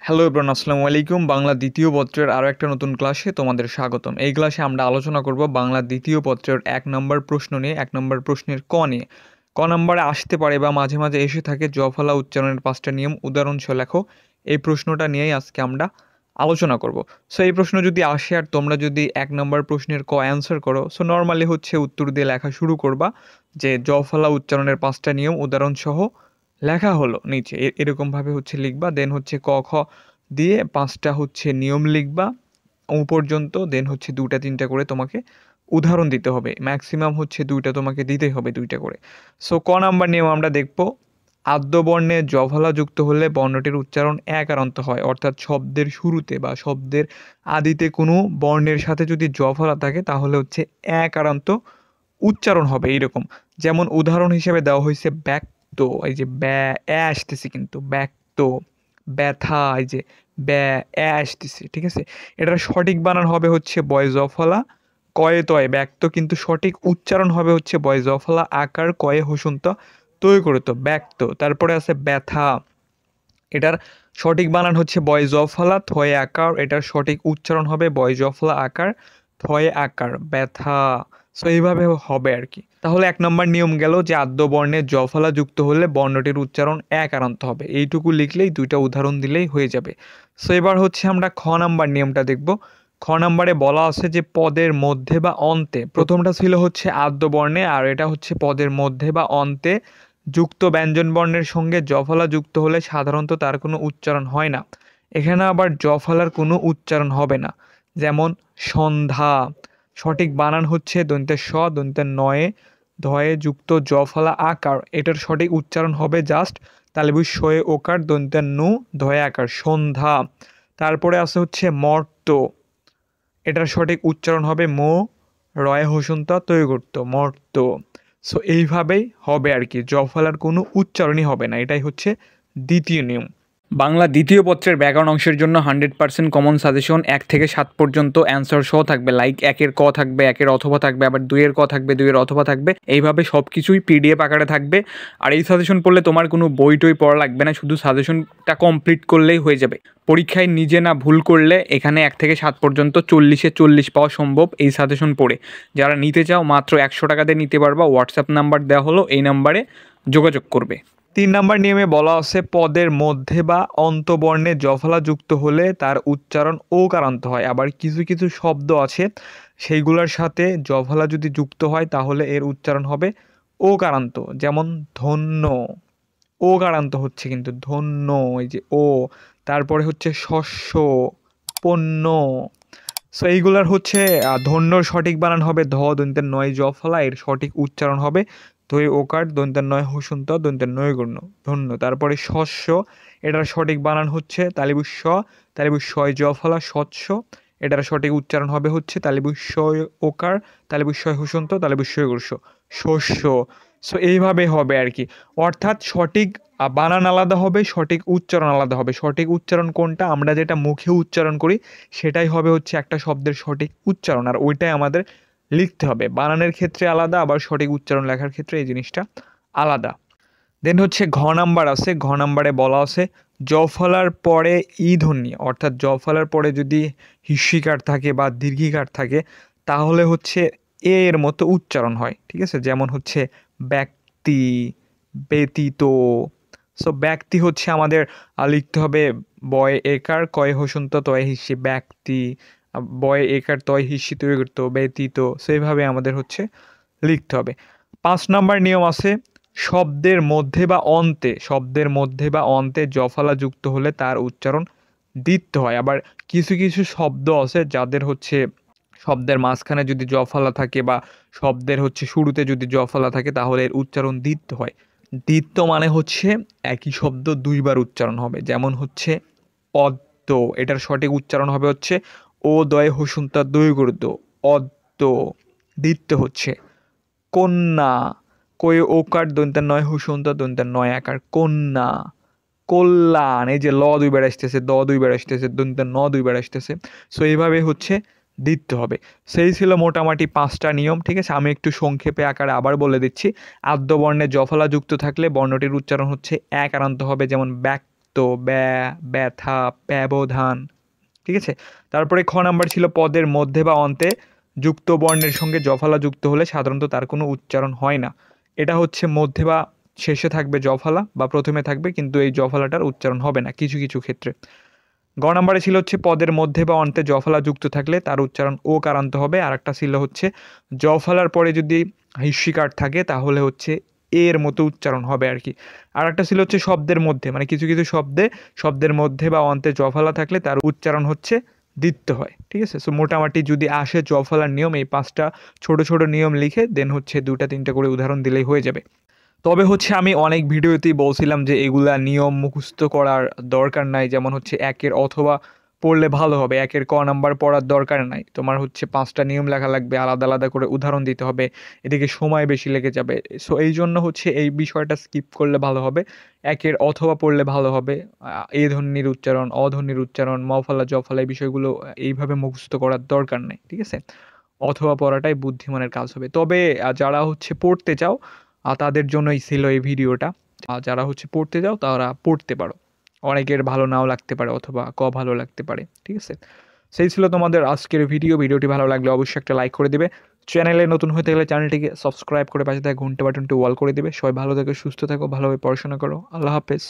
Hello everyone, আসসালামু আলাইকুম। বাংলা দ্বিতীয় পত্রের আরও একটা নতুন ক্লাসে তোমাদের স্বাগতম। এই ক্লাসে আমরা আলোচনা করব বাংলা দ্বিতীয় পত্রের 1 নম্বর প্রশ্ন নিয়ে। 1 নম্বর প্রশ্নের ক নিয়ে। ক নম্বরে আসতে পারে বা মাঝে মাঝে এসে থাকে জফলা উচ্চারণের 5টা নিয়ম উদাহরণ সহ লেখো। এই প্রশ্নটা নিয়েই আজকে আমরা আলোচনা করব। সো এই প্রশ্ন যদি আসে আর তোমরা যদি 1 নম্বর প্রশ্নের ক অ্যান্সার করো, সো নর্মালি হচ্ছে উত্তর দিয়ে লেখা শুরু করবা যে জফলা উচ্চারণের 5টা নিয়ম উদাহরণ সহ লেখা হলো নিচে এরকমভাবে হচ্ছে লিখবা। দেন হচ্ছে ক খ দিয়ে 5টা হচ্ছে নিয়ম লিখবা ও পর্যন্ত। দেন হচ্ছে 2টা 3টা করে তোমাকে উদাহরণ দিতে হবে। ম্যাক্সিমাম হচ্ছে 2টা তোমাকে দিতেই হবে, 2টা করে। সো ক নাম্বার নিয়ম আমরা দেখব। আদ্য বর্ণে জফলা যুক্ত হলে বর্ণটির উচ্চারণ একারান্ত হয়, অর্থাৎ শব্দের শুরুতে বা শব্দের আদিতে কোনো বর্ণের সাথে যদি জফলা থাকে তাহলে হচ্ছে একারান্ত উচ্চারণ হবে এইরকম। যেমন উদাহরণ হিসেবে দেওয়া হয়েছে ব্যক্ত, এই যে আসতেছে কিন্তু ব্যক্ত। ব্যথা, এই যে আসতেছে, ঠিক আছে। এটার সঠিক বানান হবে হচ্ছে বয় জফলা কয়ে তয় ব্যক্ত, কিন্তু সঠিক উচ্চারণ হবে হচ্ছে বয় জফলা আকার কয়ে হসুন্ত তৈ করতো ব্যক্ত। তারপরে আছে ব্যথা, এটার সঠিক বানান হচ্ছে বয় জফলা থয়ে আকার, এটার সঠিক উচ্চারণ হবে বয় জফলা আকার থয়ে আকার ব্যথা। সো এইভাবে হবে আর কি। তাহলে 1 নম্বর নিয়ম গেল যে আদ্য বর্ণে জফলা যুক্ত হলে বর্ণটির উচ্চারণ একারান্ত হবে। এইটুকু লিখলেই 2টা উদাহরণ দিলেই হয়ে যাবে। সো এবার হচ্ছে আমরা খ নাম্বার নিয়মটা দেখব। খ নাম্বারে বলা আছে যে পদের মধ্যে বা অন্তে, প্রথমটা ছিল হচ্ছে আদ্য বর্ণে আর এটা হচ্ছে পদের মধ্যে বা অন্তে যুক্ত ব্যঞ্জন বর্ণের সঙ্গে জফলা যুক্ত হলে সাধারণত তার কোনো উচ্চারণ হয় না। এখানে আবার জফলার কোনো উচ্চারণ হবে না। যেমন সন্ধ্যা, সঠিক বানান হচ্ছে দন্তের স দন্তের নয়ে ধয়ে যুক্ত জফলা আকার, এটার সঠিক উচ্চারণ হবে জাস্ট তালবুজ শয়ে ওকার দন্তের নু ধয়ে আকার সন্ধ্যা। তারপরে আছে হচ্ছে মর্ত, এটার সঠিক উচ্চারণ হবে মো রয়ে হসন্ত তৈরি করতো মর্ত। সো এইভাবেই হবে আর কি, জফলার কোনো উচ্চারণই হবে না। এটাই হচ্ছে দ্বিতীয় নিয়ম। বাংলা দ্বিতীয় পত্রের ব্যাকরণ অংশের জন্য 100% কমন সাজেশন 1 থেকে 7 পর্যন্ত অ্যান্সার সহ থাকবে। লাইক 1-এর ক থাকবে, 1-এর অথবা থাকবে, আবার 2-এর ক থাকবে, 2-এর অথবা থাকবে। এইভাবে সব কিছুই পিডিএফ আকারে থাকবে। আর এই সাজেশন পড়লে তোমার কোনো বই টই পড়া লাগবে না, শুধু সাজেশনটা কমপ্লিট করলেই হয়ে যাবে। পরীক্ষায় নিজে না ভুল করলে এখানে 1 থেকে 7 পর্যন্ত 40-এ 40 পাওয়া সম্ভব এই সাজেশন পড়ে। যারা নিতে চাও মাত্র 100 টাকাতে নিতে পারবা। হোয়াটসঅ্যাপ নাম্বার দেওয়া হলো, এই নাম্বারে যোগাযোগ করবে। 3 নম্বর নিয়মে বলা আছে পদের মধ্যে বা অন্তবর্ণে জফলা যুক্ত হলে তার উচ্চারণ ওকারান্ত হয়। আবার কিছু কিছু শব্দ আছে সেইগুলোর সাথে জফলা যদি যুক্ত হয় তাহলে এর উচ্চারণ হবে ওকারান্ত। যেমন ধন্য, ওকারান্ত হচ্ছে কিন্তু ধন্য, এই যে ও। তারপরে হচ্ছে শস্য, পণ্য। সো এইগুলার হচ্ছে ধন্যর সঠিক বানান হবে ধ দন্তের নয় জফলা, এর সঠিক উচ্চারণ হবে ধৈ ওকার দন্তের নয় হসুন্ত দন্তের নয় গণ্য ধন্য। তারপরে শস্য, এটার সঠিক বানান হচ্ছে তালিবুস শয় জফলা স্বচ্ছ, এটার সঠিক উচ্চারণ হবে হচ্ছে তালিবুস ওকার তালিবুস হসুন্ত তালিবুস গর্ষ শস্য। সো এইভাবে হবে আর কি, অর্থাৎ সঠিক বানান আলাদা হবে, সঠিক উচ্চারণ আলাদা হবে। সঠিক উচ্চারণ কোনটা, আমরা যেটা মুখে উচ্চারণ করি সেটাই হবে হচ্ছে একটা শব্দের সঠিক উচ্চারণ, আর ওইটাই আমাদের লিখতে হবে। বানানের ক্ষেত্রে আলাদা, আবার সঠিক উচ্চারণ লেখার ক্ষেত্রে এই জিনিসটা আলাদা। দেন হচ্ছে ঘ নাম্বার আছে। ঘ নাম্বারে বলা আছে জফলার পরে ই ধ্বনি, অর্থাৎ জফলার পরে যদি হিস্যিকার থাকে বা দীর্ঘিকার থাকে তাহলে হচ্ছে এর মতো উচ্চারণ হয়, ঠিক আছে। যেমন হচ্ছে ব্যক্তি, ব্যতীত। সো ব্যক্তি হচ্ছে আমাদের লিখতে হবে বয় একার কয় হসন্ত তয় হিস্যি ব্যক্তি, বয় একার তয় হিস্যি তৈরি করতে ব্যতীত। সেইভাবে আমাদের হচ্ছে লিখতে হবে। 5 নম্বর নিয়ম আছে শব্দের মধ্যে বা অন্তে, শব্দের মধ্যে বা অন্তে জফলা যুক্ত হলে তার উচ্চারণ দিতে হয়। আবার কিছু কিছু শব্দ আছে যাদের হচ্ছে শব্দের মাঝখানে যদি জফলা থাকে বা শব্দের হচ্ছে শুরুতে যদি জফলা থাকে তাহলে এর উচ্চারণ দিতে হয়। দ্বিত্ব মানে হচ্ছে একই শব্দ 2বার উচ্চারণ হবে। যেমন হচ্ছে অদ্য, এটার সঠিক উচ্চারণ হবে হচ্ছে ও দয় হসুন্তা দই গুরুদ অদ্য। দ্বিত্ব হচ্ছে কন্যা, কই ওকার দন্তের নয় হুসুন্ত দন্তের নয় আকার কন্যা। কল্যাণ, এই যে ল 2বার আসতেছে, দ 2বার আসতেছে, দন্তের ন 2বার আসতেছে। সো এইভাবে হচ্ছে দিতে হবে। সেই ছিল মোটামুটি 5টা নিয়ম, ঠিক আছে। আমি একটু সংক্ষেপে আকারে আবার বলে দিচ্ছি। আদ্য বর্ণে জফলা যুক্ত থাকলে বর্ণটির উচ্চারণ হচ্ছে একারান্ত হবে, যেমন ব্যক্ত, দূরত্ব, ব্যথা, ব্যবধান। ঠিক আছে? তারপরে খ নাম্বার ছিল পদের মধ্যে বা অন্তে যুক্ত বর্ণের সঙ্গে জফলা যুক্ত হলে সাধারণত তার কোনো উচ্চারণ হয় না। এটা হচ্ছে মধ্যে বা শেষে থাকবে জফলা বা প্রথমে থাকবে, কিন্তু এই জফলাটার উচ্চারণ হবে না কিছু কিছু ক্ষেত্রে। গ নাম্বারে ছিল হচ্ছে পদের মধ্যে বা অন্তে জফলা যুক্ত থাকলে তার উচ্চারণ ও কারান্ত হবে। আর একটা ছিল হচ্ছে জফলার পরে যদি হিস্যিকার থাকে তাহলে হচ্ছে এর মতো উচ্চারণ হবে আর কি। আর একটা ছিল হচ্ছে শব্দের মধ্যে, মানে কিছু কিছু শব্দের মধ্যে বা অন্তে জফলা থাকলে তার উচ্চারণ হচ্ছে দিতে হয়। ঠিক আছে? সো মোটামুটি যদি আসে জফলার নিয়ম, এই 5টা ছোট ছোট নিয়ম লিখে দেন হচ্ছে 2টা 3টা করে উদাহরণ দিলেই হয়ে যাবে। তবে হচ্ছে আমি অনেক ভিডিওতেই বলছিলাম যে এগুলা নিয়ম মুখস্থ করার দরকার নাই, যেমন হচ্ছে একের অথবা পড়লে ভালো হবে, একের ক নাম্বার পড়ার দরকার নাই, তোমার হচ্ছে 5টা নিয়ম লেখা লাগবে, আলাদা আলাদা করে উদাহরণ দিতে হবে, এদিকে সময় বেশি লেগে যাবে। সো এই জন্য হচ্ছে এই বিষয়টা স্কিপ করলে ভালো হবে, একের অথবা পড়লে ভালো হবে। এ ধ্বনির উচ্চারণ, অধ্বনির উচ্চারণ, মফলা জফলা এই বিষয়গুলো এইভাবে মুখস্থ করার দরকার নেই। ঠিক আছে? অথবা পড়াটাই বুদ্ধিমানের কাজ হবে। তবে যারা হচ্ছে পড়তে চাও তাদের জন্যই ছিল এই ভিডিওটা। যারা হচ্ছে পড়তে চাও তারা পড়তে পারো। অনেকের ভালো নাও লাগতে পারে অথবা ভালো লাগতে পারে। ঠিক আছে? সেই ছিল তোমাদের আজকের ভিডিও। ভিডিওটি ভালো লাগলে অবশ্যই একটা লাইক করে দিবে। চ্যানেলে নতুন হতে গেলে চ্যানেলটিকে সাবস্ক্রাইব করে পাশে থাকা ঘন্টা বাটনটি অল করে দিবে। সবাই ভালো থেকো, সুস্থ থাকো, ভালোভাবে পড়াশোনা করো। আল্লাহ হাফেজ।